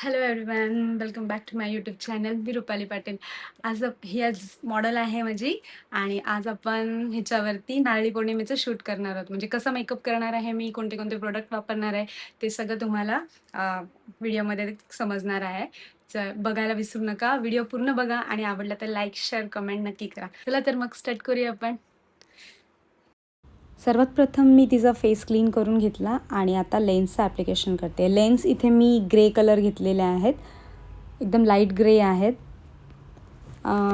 Hello everyone, welcome back to my YouTube channel. मी रुपाली पाटील. ही आज मॉडेल आहे माझी आणि आज आपण ह्याच्यावरती नारळी पौर्णिमेचं शूट करणार आहोत. म्हणजे कसं मेकअप करणार आहे मी, कोणते कोणते प्रोडक्ट वापरणार आहे ते सगळं तुम्हाला व्हिडिओमध्ये समजणार आहे. बघायला विसरू नका. व्हिडिओ पूर्ण बघा आणि आवडला तर लाईक, शेअर, कमेंट नक्की करा. चला तर मग स्टार्ट करूया आपण. सर्वात प्रथम मी तिचा फेस क्लीन करून घेतला आणि आता लेन्सचं ॲप्लिकेशन करते. लेन्स इथे मी ग्रे कलर घेतलेले आहेत, एकदम लाईट ग्रे आहेत.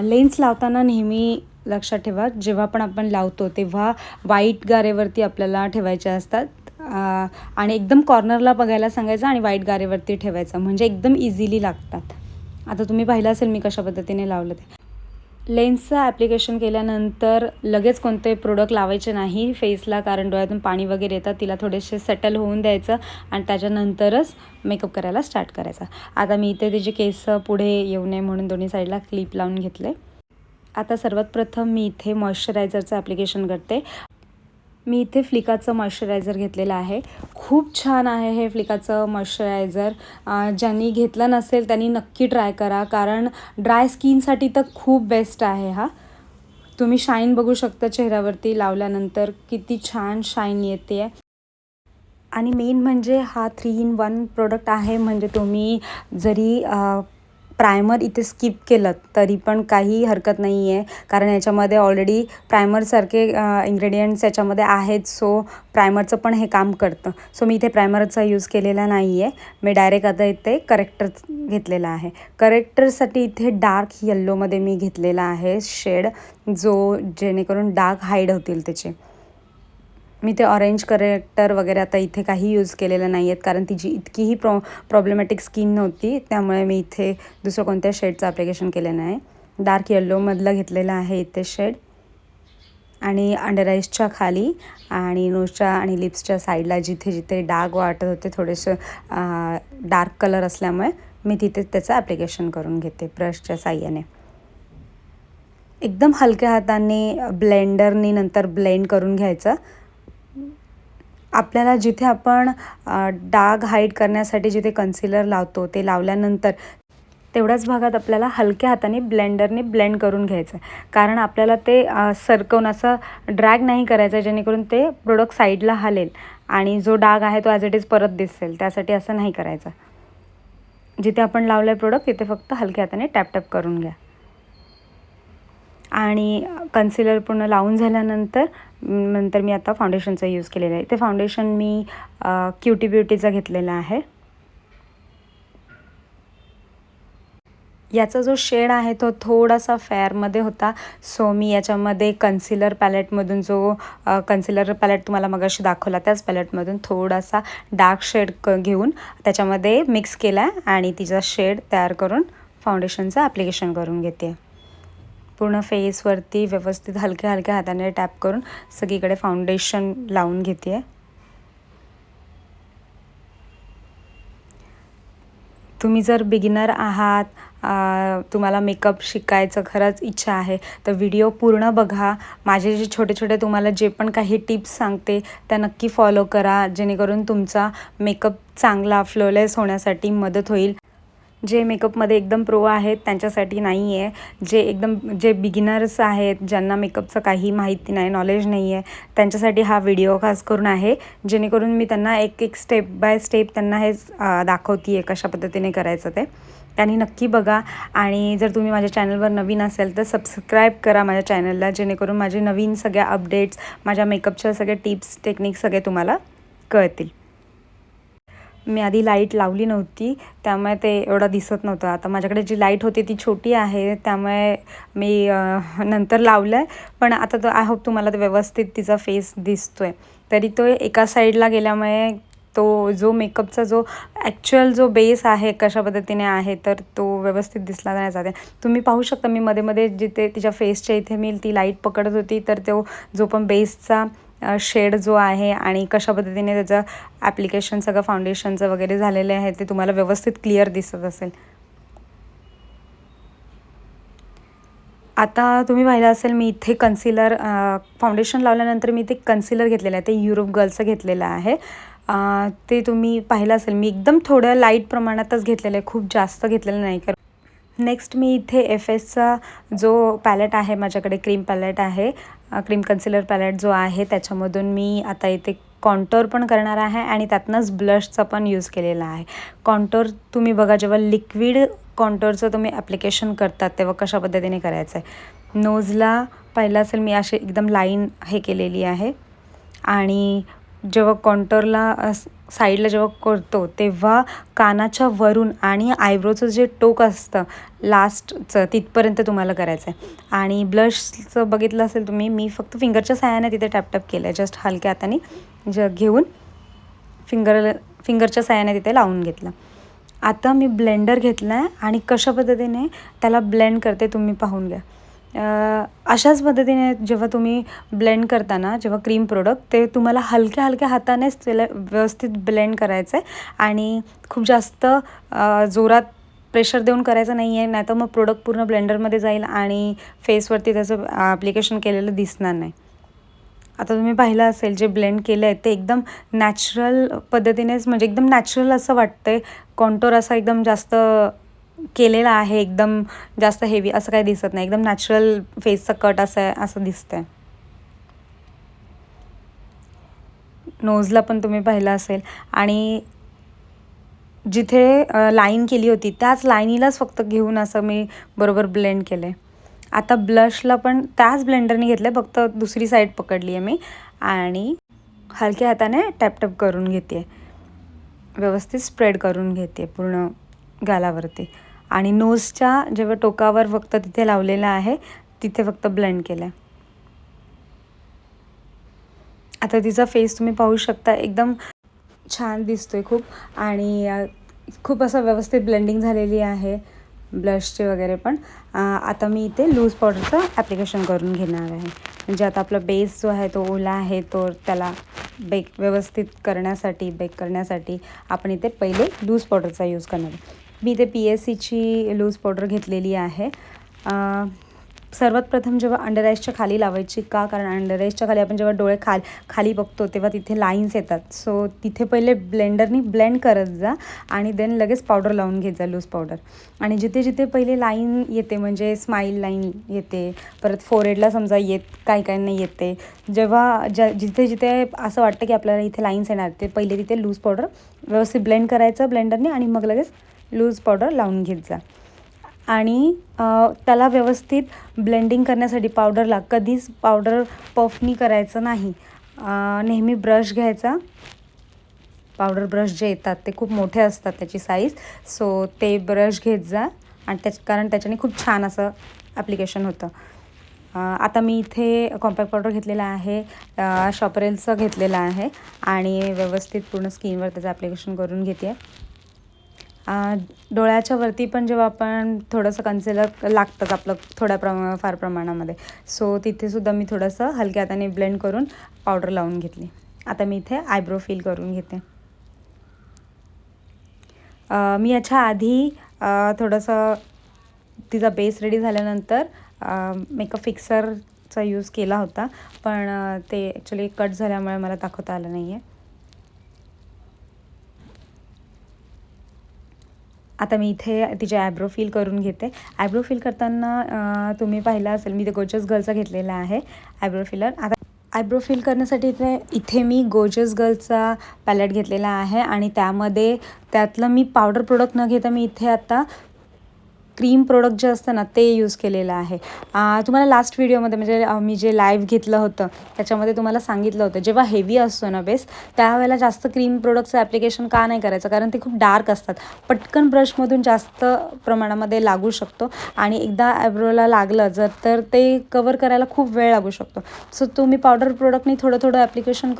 लेन्स लावताना नेहमी लक्षात ठेवा, जेव्हा पण आपण लावतो तेव्हा वाईट गारेवरती आपल्याला ठेवायचे असतात आणि एकदम कॉर्नरला बघायला सांगायचं आणि वाईट गारेवरती ठेवायचं, म्हणजे एकदम इझिली लागतात. आता तुम्ही पाहिलं असेल मी कशा पद्धतीने लावलं ते. लेन्सचं ॲप्लिकेशन केल्यानंतर लगेच कोणते प्रोडक्ट लावायचे नाही फेसला, कारण डोळ्यातून पाणी वगैरे येतात. तिला थोडेसे सेटल होऊन द्यायचं आणि त्याच्यानंतरच मेकअप करायला स्टार्ट करायचा. आता मी इथे तिचे केस पुढे येऊ नये म्हणून दोन्ही साईडला क्लिप लावून घेतले. आता सर्वात प्रथम मी इथे मॉइश्चरायझरचं ॲप्लिकेशन करते. मी इथे फ्लिकाचं मॉइश्चरायझर घेतलेलं आहे. खूप छान आहे हे फ्लिकाचं मॉइश्चरायझर. ज्यांनी घेतलं नसेल त्यांनी नक्की ट्राय करा, कारण ड्राय स्किनसाठी तर खूप बेस्ट आहे हा. तुम्ही शाईन बघू शकता चेहऱ्यावरती लावल्यानंतर, किती छान शाईन येते आहे. आणि मेन म्हणजे हा 3 in 1 प्रोडक्ट आहे. म्हणजे तुम्ही जरी प्रायमर इथे स्किप केलं तरी पण काही हरकत नाही आहे, कारण याच्यामध्ये ऑलरेडी प्रायमरसारखे इन्ग्रेडियंट्स याच्यामध्ये आहेत. सो प्रायमरचं पण हे काम करतं. सो मी इथे प्रायमरचा यूज केलेला नाही आहे. मी डायरेक्ट आता इथे करेक्टर घेतलेला आहे. करेक्टरसाठी इथे डार्क येल्लोमध्ये मी घेतलेला आहे शेड, जो जेणेकरून डार्क हाईड होतील त्याचे. मी ते ऑरेंज करेक्टर वगैरे आता इथे काही यूज केलेलं नाही आहेत, कारण तिची इतकीही प्रॉब्लेमॅटिक स्किन नव्हती, त्यामुळे मी इथे दुसरं कोणत्या शेडचं ॲप्लिकेशन केलं नाही. डार्क येल्लोमधलं घेतलेलं आहे इथे शेड. आणि अंडर आईजच्या खाली आणि नोजच्या आणि लिप्सच्या साईडला जिथे जिथे डार्क वाटत होते थोडेसं डार्क कलर असल्यामुळे मी तिथे त्याचं ॲप्लिकेशन करून घेते ब्रशच्या साह्याने. एकदम हलक्या हाताने ब्लेंडरने नंतर ब्लेंड करून घ्यायचं. आपल्याला जिथे आपण डाग हाईड करण्यासाठी जिथे कन्सिलर लावतो ते लावल्यानंतर तेवढ्याच भागात आपल्याला हलक्या हाताने ब्लेंडरने ब्लेंड करून घ्यायचं, कारण आपल्याला ते सरकवून असं ड्रॅग नाही करायचं, जेणेकरून ते प्रोडक्ट साईडला हलेल आणि जो डाग आहे तो ॲज इट इज परत दिसेल. त्यासाठी असं नाही करायचं. जिथे आपण लावलं आहे प्रोडक्ट तिथे फक्त हलक्या हाताने टॅप टॅप करून घ्या. आणि कन्सिलर पूर्ण लावून झाल्यानंतर मी आता फाउंडेशनचा यूज केलेला आहे. ते फाउंडेशन मी क्युटी ब्युटीचा घेतलेला आहे. याचा जो शेड आहे तो थोडासा फेअरमध्ये होता. सो मी याच्यामध्ये कन्सिलर पॅलेटमधून जो कन्सिलर पॅलेट तुम्हाला मगाशी दाखवला त्याच पॅलेटमधून थोडासा डार्क शेड घेऊन त्याच्यामध्ये मिक्स केला आहे आणि तिचा शेड तयार करून फाउंडेशनचं ॲप्लिकेशन करून घेते. पूर्ण फेसवरती व्यवस्थित हलक्या हलक्या हाताने टॅप करून सगळीकडे फाउंडेशन लावून घेते. तुम्ही जर बिगिनर आहात, तुम्हाला मेकअप शिकायचं खरंच इच्छा आहे, तर व्हिडिओ पूर्ण बघा. माझे जे छोटे छोटे तुम्हाला जे पण काही टिप्स सांगते त्या नक्की फॉलो करा, जेणेकरून तुमचा मेकअप चांगला फ्लॉलेस होण्यासाठी मदत होईल. जे मेकअपमध्ये एकदम प्रो आहेत त्यांच्यासाठी नाही आहे. जे बिगिनर्स आहेत, ज्यांना मेकअपचं काही माहिती नाही, नॉलेज नाही आहे, त्यांच्यासाठी हा व्हिडिओ खास करून आहे, जेणेकरून मी त्यांना एक एक स्टेप बाय स्टेप त्यांना हे दाखवते आहे कशा पद्धतीने करायचं ते. त्यांनी नक्की बघा. आणि जर तुम्ही माझ्या चॅनलवर नवीन असेल तर सबस्क्राईब करा माझ्या चॅनलला, जेणेकरून माझे नवीन सगळ्या अपडेट्स, माझ्या मेकअपच्या सगळ्या टिप्स टेक्निक सगळे तुम्हाला कळतील. मी आधी लाईट लावली नव्हती, त्यामुळे ते एवढं दिसत नव्हतं. आता माझ्याकडे जी लाईट होती ती छोटी आहे, त्यामुळे मी नंतर लावलं आहे. पण आता तो आय होप तुम्हाला तो व्यवस्थित तिचा फेस दिसतो आहे. तरी तो एका साईडला गेल्यामुळे तो जो मेकअपचा जो ॲक्च्युअल जो बेस आहे कशा पद्धतीने आहे तर तो व्यवस्थित दिसला नाही जाते. तुम्ही पाहू शकता मी मध्ये मध्ये जिथे तिच्या फेसच्या इथे मी ती लाईट पकडत होती, तर तो जो पण बेसचा शेड जो आहे आणि कशा पद्धतीने त्याचं ॲप्लिकेशन सगळं फाउंडेशनचं वगैरे झालेलं आहे ते तुम्हाला व्यवस्थित क्लिअर दिसत असेल. आता तुम्ही पाहिलं असेल मी इथे कन्सिलर फाउंडेशन लावल्यानंतर मी ते कन्सिलर घेतलेलं आहे, ते युरोप गर्लचं घेतलेलं आहे. ते तुम्ही पाहिलं असेल. मी एकदम थोड्या लाईट प्रमाणातच घेतलेलं आहे, खूप जास्त घेतलेलं नाही. नेक्स्ट मी इथे एफएसचा जो पॅलेट आहे माझ्याकडे, क्रीम पॅलेट आहे, क्रीम कन्सिलर पॅलेट जो आहे, त्याच्यामधून मी आता इथे कॉन्टोर पण करणार आहे आणि त्यातनंच ब्लशचा पण यूज केलेला आहे. कॉन्टोर तुम्ही बघा, जेव्हा लिक्विड कॉन्टोरचं तुम्ही ॲप्लिकेशन करतात तेव्हा कशा पद्धतीने करायचं आहे. नोजला पाहिलं असेल मी अशी एकदम लाईन हे केलेली आहे आणि जेव्हा कॉन्टोरला साईडला जेव्हा करतो तेव्हा कानाच्या वरून आणि आयब्रोचं जे टोक असतं लास्टचं तिथपर्यंत तुम्हाला करायचं आहे. आणि ब्लशचं बघितलं असेल तुम्ही, मी फक्त फिंगरच्या साहाय्याने तिथे टॅपटॅप केलं आहे, जस्ट हलक्या हाताने घेऊन फिंगरच्या साहाय्याने तिथे लावून घेतलं. आता मी ब्लेंडर घेतला आहे आणि कशा पद्धतीने त्याला ब्लेंड करते तुम्ही पाहून घ्या. अशाच पद्धतीने जेव्हा तुम्ही ब्लेंड करताना, जेव्हा क्रीम प्रोडक्ट, ते तुम्हाला हलक्या हलक्या हातानेच त्याला व्यवस्थित ब्लेंड करायचं आहे आणि खूप जास्त जोरात प्रेशर देऊन करायचं नाही आहे, नाही तर मग प्रोडक्ट पूर्ण ब्लेंडरमध्ये जाईल आणि फेसवरती त्याचं ॲप्लिकेशन केलेलं दिसणार नाही. आता तुम्ही पाहिलं असेल जे ब्लेंड केलं आहे ते एकदम नॅचरल पद्धतीनेच, म्हणजे एकदम नॅचरल असं वाटतं आहे. कॉन्टोर असा एकदम जास्त केलेला आहे, एकदम जास्त हेवी असं काही दिसत नाही, एकदम नॅचरल फेसचा कट असं दिसतंय. नोजला पण तुम्ही पाहिलं असेल आणि जिथे लाईन केली होती त्याच लाईनीलाच फक्त घेऊन असं मी बरोबर ब्लेंड केलं आहे. आता ब्लशला पण त्याच ब्लेंडरने घेतलं आहे, फक्त दुसरी साईड पकडली आहे मी आणि हलक्या हाताने टॅपटॅप करून घेते आहे, व्यवस्थित स्प्रेड करून घेते पूर्ण गालावरती आणि नोजच्या जेव्हा टोकावर फक्त तिथे लावलेलं आहे तिथे फक्त ब्लेंड केलं आहे. आता तिचा फेस तुम्ही पाहू शकता, एकदम छान दिसतोय खूप आणि खूप असं व्यवस्थित ब्लेंडिंग झालेली आहे ब्लशचे वगैरे पण. आता मी इथे लूज पावडरचं ॲप्लिकेशन करून घेणार आहे. म्हणजे आता आपला बेस जो आहे तो ओला आहे, तो त्याला व्यवस्थित बेक करण्यासाठी आपण इथे पहिले लूज पावडरचा यूज करणार आहे. मी इथे PSCची लूज पावडर घेतलेली आहे. सर्वात प्रथम जेव्हा अंडर आईजच्या खाली लावायची, कारण अंडर आईजच्या खाली आपण जेव्हा डोळे खाली बघतो तेव्हा तिथे लाईन्स येतात. सो तिथे पहिले ब्लेंडरनी ब्लेंड करत जा आणि देन लगेच पावडर लावून घेत जा, लूज पावडर. आणि जिथे जिथे पहिले लाईन येते, म्हणजे स्माईल लाईन येते, परत फोरहेडला समजा काही नाही येते, जेव्हा जिथे जिथे असं वाटतं की आपल्याला इथे लाईन्स येणार, ते पहिले तिथे लूज पावडर व्यवस्थित ब्लेंड करायचं ब्लेंडरने आणि मग लगेच लूज पावडर लावून घेत जा. आणि त्याला व्यवस्थित ब्लेंडिंग करण्यासाठी पावडरला कधीच पावडर पफनी करायचं नाही. नेहमी ब्रश घ्यायचा, पावडर ब्रश जे येतात ते खूप मोठे असतात त्याची साईज, सो ते ब्रश घेत जा आणि कारण त्याच्याने खूप छान असं ॲप्लिकेशन होतं. आता मी इथे कॉम्पॅक्ट पावडर घेतलेला आहे, शॉपरेलचं घेतलेलं आहे आणि व्यवस्थित पूर्ण स्किनवर त्याचं ॲप्लिकेशन करून घेते आहे. डोळ्याच्या वरती पण जेव्हा आपण थोडंसं कन्सिलर लागतंच आपलं फार प्रमाणामध्ये, सो तिथेसुद्धा मी थोडंसं हलक्या हाताने ब्लेंड करून पावडर लावून घेतली. आता मी इथे आयब्रो फिल करून घेते. मी याच्या आधी थोडंसं तिचा बेस रेडी झाल्यानंतर मेकअप फिक्सरचा यूज केला होता, पण ते ॲक्च्युली कट झाल्यामुळे मला दाखवता आलं नाही आहे. आता मी इथे तिचे आयब्रो फिल करून घेते. आयब्रो फिल करताना तुम्ही पाहिलं असेल मी ते गोजस गर्लचा घेतलेला आहे आयब्रो फिलर. आता आयब्रो फिल करण्यासाठी इथे मी गोजस गर्लचा पॅलेट घेतलेला आहे आणि त्यातलं मी पावडर प्रोडक्ट न घेता मी इथे आता क्रीम प्रोडक्ट जे असतं ना ते यूज केलेलं आहे. तुम्हाला लास्ट व्हिडिओमध्ये म्हणजे मी जे लाईव्ह घेतलं होतं त्याच्यामध्ये तुम्हाला सांगितलं होतं, जेव्हा हेवी असतो ना बेस त्यावेळेला जास्त क्रीम प्रोडक्टचं ॲप्लिकेशन का नाही करायचं, कारण ते खूप डार्क असतात, पटकन ब्रशमधून जास्त प्रमाणामध्ये लागू शकतो आणि एकदा आयब्रोला लागलं तर ते कवर करायला खूप वेळ लागू शकतो. सो तुम्ही पावडर प्रोडक्टनी थोडं थोडं ॲप्लिकेशन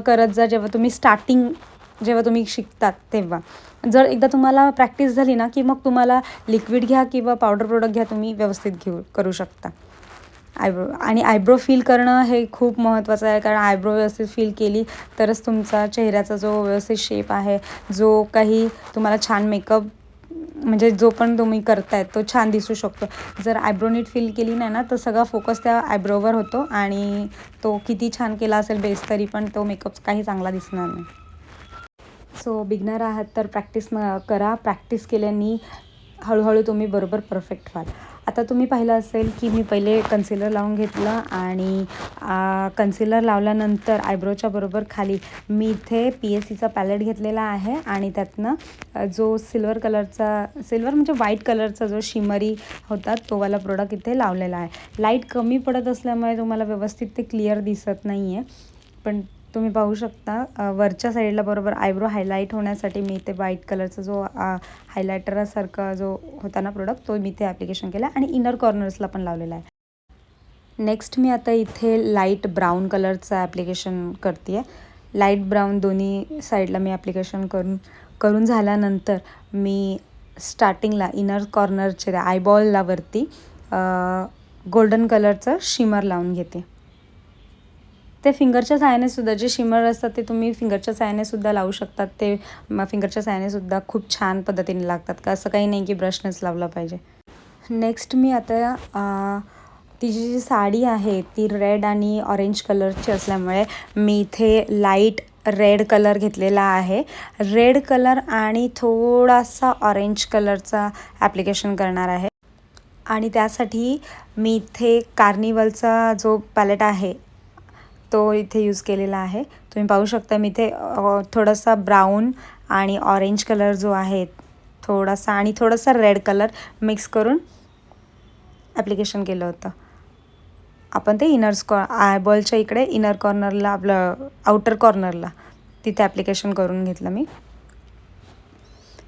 करत जा जेव्हा तुम्ही शिकतात तेव्हा. जर एकदा तुम्हाला प्रॅक्टिस झाली ना की मग तुम्हाला लिक्विड घ्या किंवा पावडर प्रोडक्ट घ्या, तुम्ही व्यवस्थित करू शकता आयब्रो फील करणं हे खूप महत्त्वाचं आहे, कारण आयब्रो व्यवस्थित फील केली तरच तुमचा चेहऱ्याचा जो व्यवस्थित शेप आहे, जो काही तुम्हाला छान मेकअप म्हणजे जो पण तुम्ही करताय तो छान दिसू शकतो. जर आयब्रो नीट फील केली नाही ना तर सगळा फोकस त्या आयब्रोवर होतो आणि तो किती छान केला असेल बेस तरी पण तो मेकअप काही चांगला दिसणार नाही. सो बिगनर आहात तर प्रॅक्टिस करा. प्रॅक्टिस केल्याने हळूहळू तुम्ही बरोबर परफेक्ट व्हाल. आता तुम्ही पाहिलं असेल की मी पहिले कन्सिलर लावून घेतलं आणि कन्सिलर लावल्यानंतर आयब्रोच्या बरोबर खाली मी इथे PSCचा पॅलेट घेतलेला आहे आणि त्यातनं जो सिल्वर म्हणजे व्हाईट कलरचा जो शिमरी होता तो वाला प्रोडक्ट इथे लावलेला आहे. लाईट कमी पडत असल्यामुळे तुम्हाला व्यवस्थित ते क्लिअर दिसत नाही आहे, पण तुम्ही पाहू शकता वरच्या साईडला बरोबर आयब्रो हायलाईट होण्यासाठी मी इथे व्हाईट कलरचा जो हायलायटरसारखा जो होता ना प्रोडक्ट तो मी इथे ॲप्लिकेशन केला आणि इनर कॉर्नर्सला पण लावलेला आहे. नेक्स्ट मी आता इथे लाईट ब्राऊन कलरचं ॲप्लिकेशन करते आहे. लाईट ब्राऊन दोन्ही साईडला मी ॲप्लिकेशन करून झाल्यानंतर मी स्टार्टिंगला इनर कॉर्नरचे आयबॉलला वरती गोल्डन कलरचं शिमर लावून घेते. ते फिंगरच्या साहाय्याने सुद्धा जे शिमर असतात ते तुम्ही फिंगरच्या साहाय्याने सुद्धा लावू शकतात. ते फिंगरच्या साहाय्याने सुद्धा खूप छान पद्धतीने लागतात, का असं काही नाही की ब्रशनेच लावला पाहिजे. नेक्स्ट मी आता तिची जी साडी आहे ती रेड आणि ऑरेंज कलरची असल्यामुळे मी इथे लाईट रेड कलर घेतलेला आहे. रेड कलर आणि थोडासा ऑरेंज कलरचा ॲप्लिकेशन करणार आहे आणि त्यासाठी मी इथे कार्निवलचा जो पॅलेट आहे तो इथे यूज केलेला आहे. तुम्ही पाहू शकता मी इथे थोडासा ब्राऊन आणि ऑरेंज कलर जो आहे थोडासा रेड कलर मिक्स करून ॲप्लिकेशन केलं होतं. आपण ते आयबॉलच्या इकडे इनर कॉर्नरला आपलं आउटर कॉर्नरला तिथे ॲप्लिकेशन करून घेतलं मी.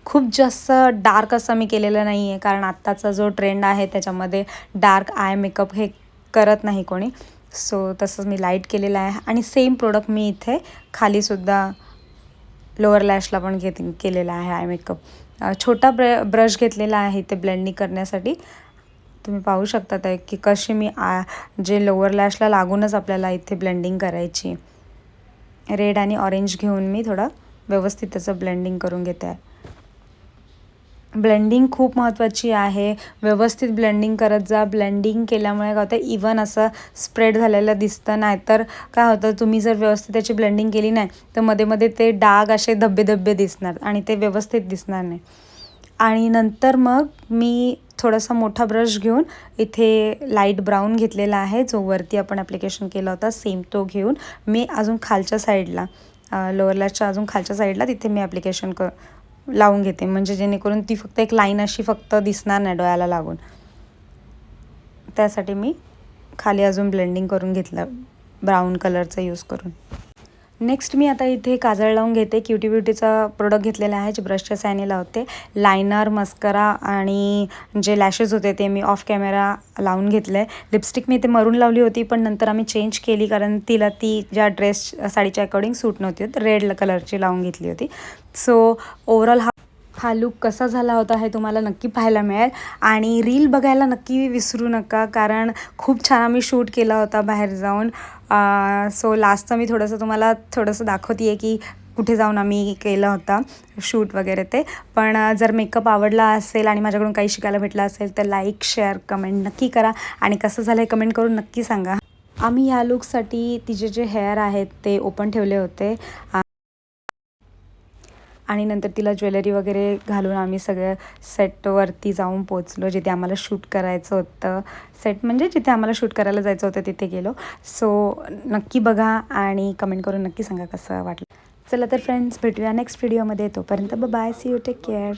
खूप जास्त डार्क असं मी केलेलं नाही आहे, कारण आत्ताचा जो ट्रेंड आहे त्याच्यामध्ये डार्क आय मेकअप हे करत नाही कोणी. सो तसंच मी लाईट केलेलं आहे आणि सेम प्रोडक्ट मी इथे खालीसुद्धा लोअर लॅशला पण केलेला आहे आय मेकअप. छोटा ब्रश घेतलेला आहे ते ब्लेंडिंग करण्यासाठी. तुम्ही पाहू शकता की कशी मी जे लोअर लॅशला लागूनच आपल्याला इथे ब्लेंडिंग करायची. रेड आणि ऑरेंज घेऊन मी थोडं व्यवस्थित त्याचं ब्लेंडिंग करून घेते आहे. ब्लेंडिंग खूप महत्त्वाची आहे. व्यवस्थित ब्लेंडिंग करत जा. ब्लेंडिंग केल्यामुळे काय होतं, इवन असं स्प्रेड झालेलं दिसतं. नाहीतर काय होतं, तुम्ही जर व्यवस्थित त्याची ब्लेंडिंग केली नाही तर मध्ये मध्ये ते डाग असे धब्बे दिसणार आणि ते व्यवस्थित दिसणार नाही. आणि नंतर मग मी थोडासा मोठा ब्रश घेऊन इथे लाईट ब्राऊन घेतलेला आहे, जो वरती आपण ॲप्लिकेशन केला होता सेम तो घेऊन मी अजून खालच्या साईडला लोअर लॅशच्या अजून खालच्या साईडला तिथे मी ॲप्लिकेशन लावून घेते, म्हणजे जेणेकरून ती फक्त एक लाईन अशी फक्त दिसणार नाही डोळ्याला लागून. त्यासाठी मी खाली अजून ब्लेंडिंग करून घेतलं ब्राऊन कलरचा यूज करून. नेक्स्ट मी आता इथे काजळ लावून घेते. क्युटी ब्युटीचा प्रोडक्ट घेतलेला आहे जे ब्रशच्या साहाय्याने लावते. लायनर, मस्करा आणि जे लॅशेस होते ते मी ऑफ कॅमेरा लावून घेतले. लिपस्टिक मी इथे मरून लावली होती, पण नंतर आम्ही चेंज केली कारण तिला ती ज्या साडीच्या अकॉर्डिंग सूट नव्हती, तर रेड कलरची लावून घेतली होती. सो ओव्हरऑल हा लूक कसा झाला होता हे तुम्हाला नक्की पाहायला मिळेल आणि रील बघायला नक्की विसरू नका, कारण खूप छान आम्ही शूट केला होता बाहेर जाऊन. सो लास्टचं मी तुम्हाला थोडंसं दाखवते आहे की कुठे जाऊन आम्ही केलं होतं शूट वगैरे ते. पण जर मेकअप आवडला असेल आणि माझ्याकडून काही शिकायला भेटलं असेल तर लाईक, शेअर, कमेंट नक्की करा आणि कसं झालं हे कमेंट करून नक्की सांगा. आम्ही ह्या लूकसाठी तिचे जे हेअर आहेत ते ओपन ठेवले होते आणि नंतर तिला ज्वेलरी वगैरे घालून आम्ही सगळं सेटवरती जाऊन पोचलो, जिथे आम्हाला शूट करायचं होतं. सेट म्हणजे जिथे आम्हाला शूट करायला जायचं होतं तिथे गेलो. सो नक्की बघा आणि कमेंट करून नक्की सांगा कसं वाटलं. चला तर फ्रेंड्स, भेटूया नेक्स्ट व्हिडिओमध्ये. तोपर्यंत bye, see you, take care.